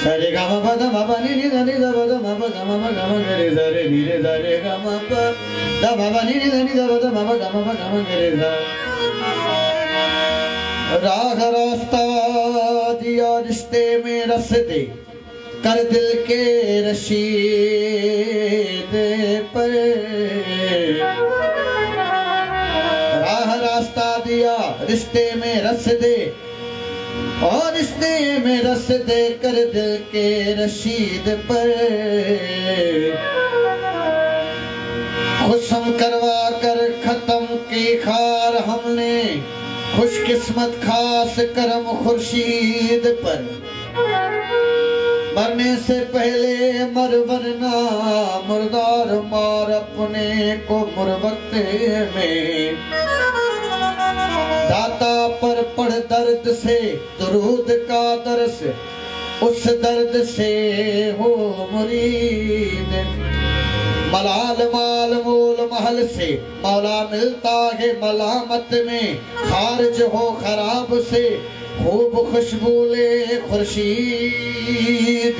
Sare gama pada mapa ni ni ni da pada mapa gama gare sare ni re sare gama pa da mapa ni ni da pada mapa gama gare sa राह रास्ता दिया रिश्ते में रस दे कर दिल के रशीद पर राह रास्ता दिया रिश्ते में रस दे और रिश्ते में रस दे कर दिल के रशीद पर खुशम करवा कर खत्म की खार हमने खुशकिस्मत खास करम खुर्शीद पर मरने से पहले मर वरना मुर्दार मार अपने को मुरवक्त में दाता पर पढ़ दर्द से दुरूद का दर्स उस दर्द से हो मुरीद मलाल माल मूल महल से मौला मिलता है मलामत में खारिज हो खराब से खूब खुशबू ले खुर्शीद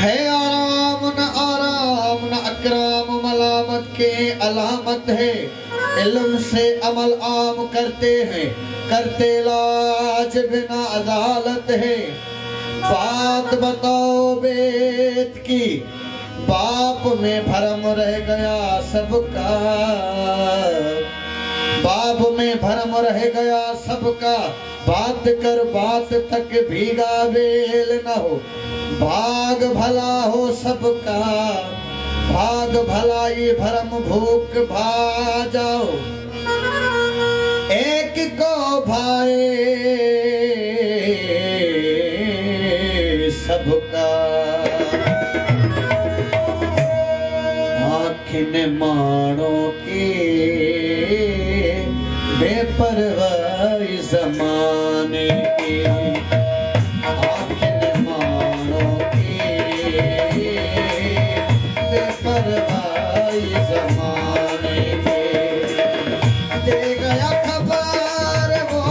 है आराम न अकराम मलामत के अलामत है इल्म से अमल आम करते हैं करते लाज बिना अदालत है बात बताओ बेत की बाप में भरम रह गया सबका बाप में भरम रह गया सबका बात कर बात तक भीगा बेल न हो भाग भला हो सबका भाग भलाई भरम भूख भा जाओ एक को भाए सबका आखिन मानो की बेपरवाही ज़माने की आखिन मानो की बेपरवाही ज़माने की दे गया खबर वो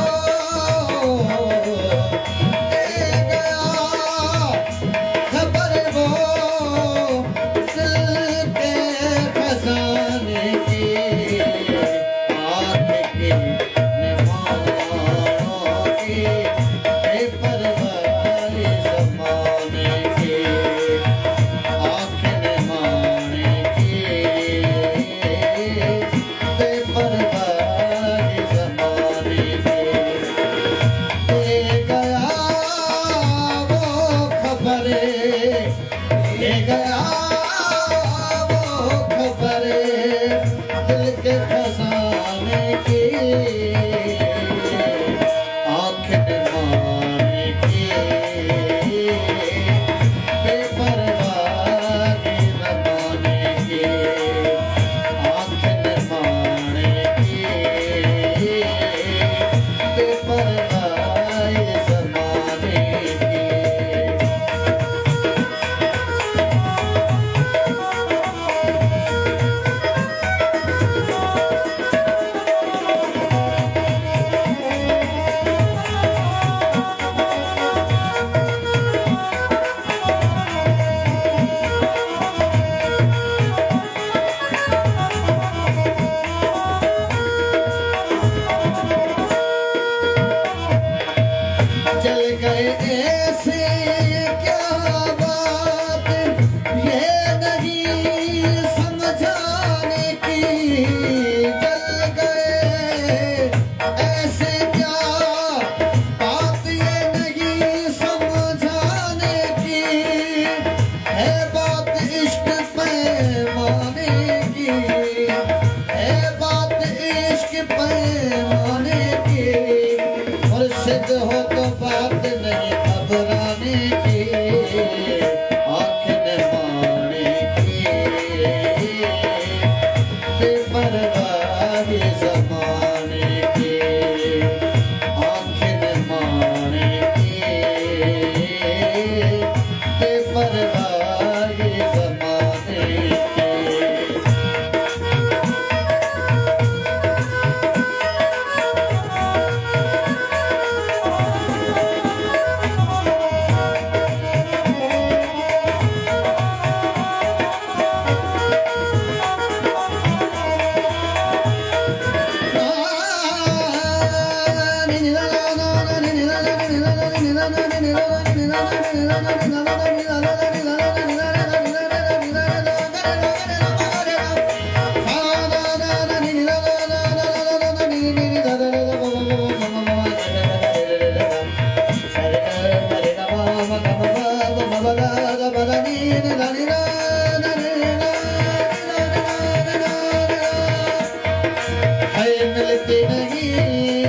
मिलती नहीं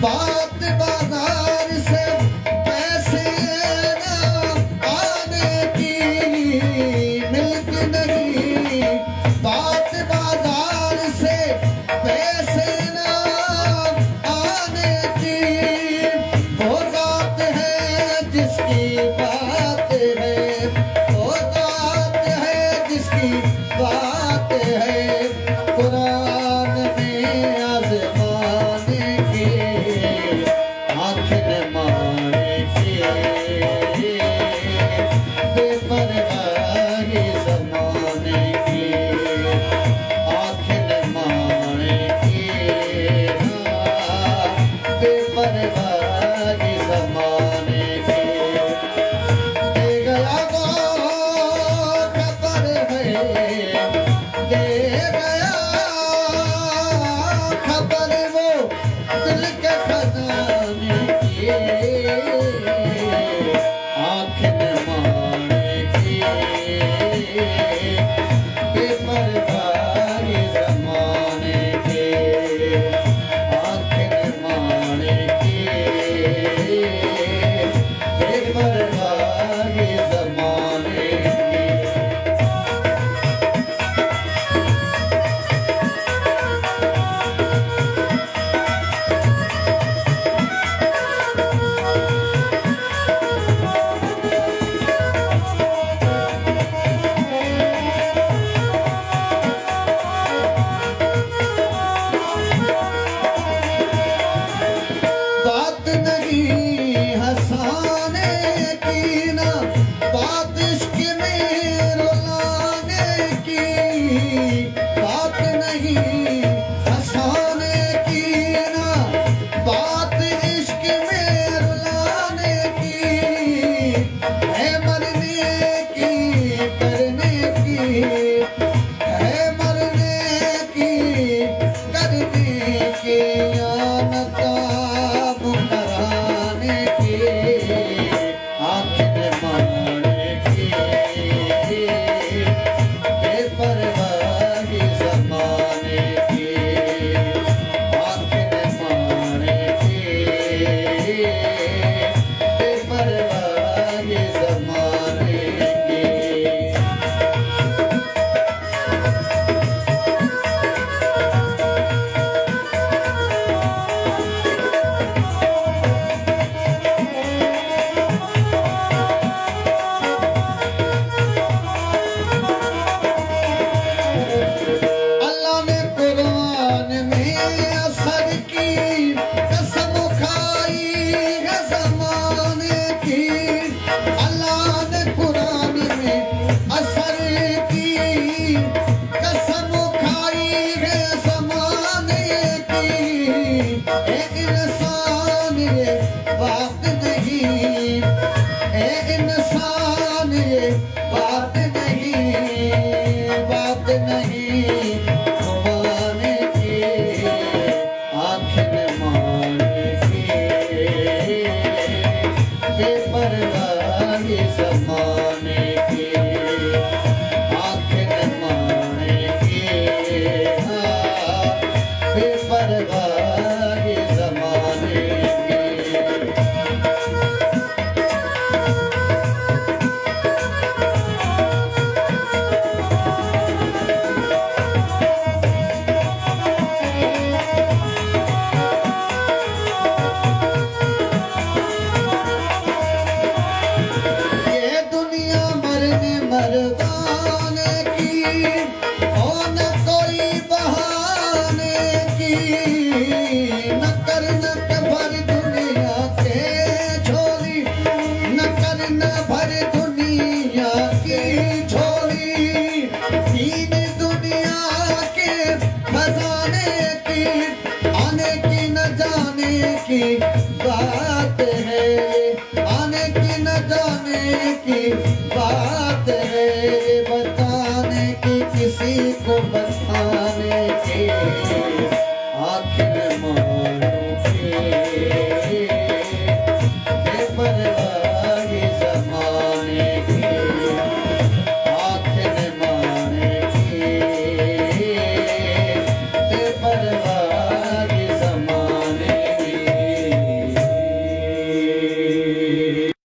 बात बाजार से पैसे ना आने की, मिलती नहीं बात बाजार से पैसे ना आने की। वो बात है जिसकी बात है, वो बात है जिसकी बात है। कुरान में आज़माने की, आँख न माने की, बेपरवाही ज़माने की, आँख न माने की, बेपरवाही ज़माने की। दे गया वो खबर है, दे गया खबर वो दिल के खजाने की, आँख न माने की, बेपरवाही ज़माने की, आँख न माने की, बेपरवाही ज़माने की। बात नहीं हंसाने की ना, बात इश्क में रुलाने की। बात नहीं हंसाने की ना, बात इश्क में रुलाने की। है मरने की करने की, है मरने की करने की, या नकाब कराने की, आँख न माने की, बेपरवाही ज़माने की, आँख न माने की, बेपरवाही ज़माने की। अल्लाह ने कुरान में असर की कसम खाई है ज़माने की। अल्लाह ने कुरान में असर की कसम खाई है ज़माने की। ए इंसान ये बात नहीं, ए इंसान ये बात नहीं, बात नहीं घुमाने की, आँख न माने की, बेपरवाही ज़माने की, आँख न माने की, बेपरवाही ज़माने की। ये दुनिया मरने मरवाने की, और न कोई बहाने की। न कर न भर दुनिया के झोली, न कर न भर दुनिया की झोली। दीन दुनिया के खजाने की, आने की न जाने की बात है, आने की न जाने की बात है। बताने की किसी को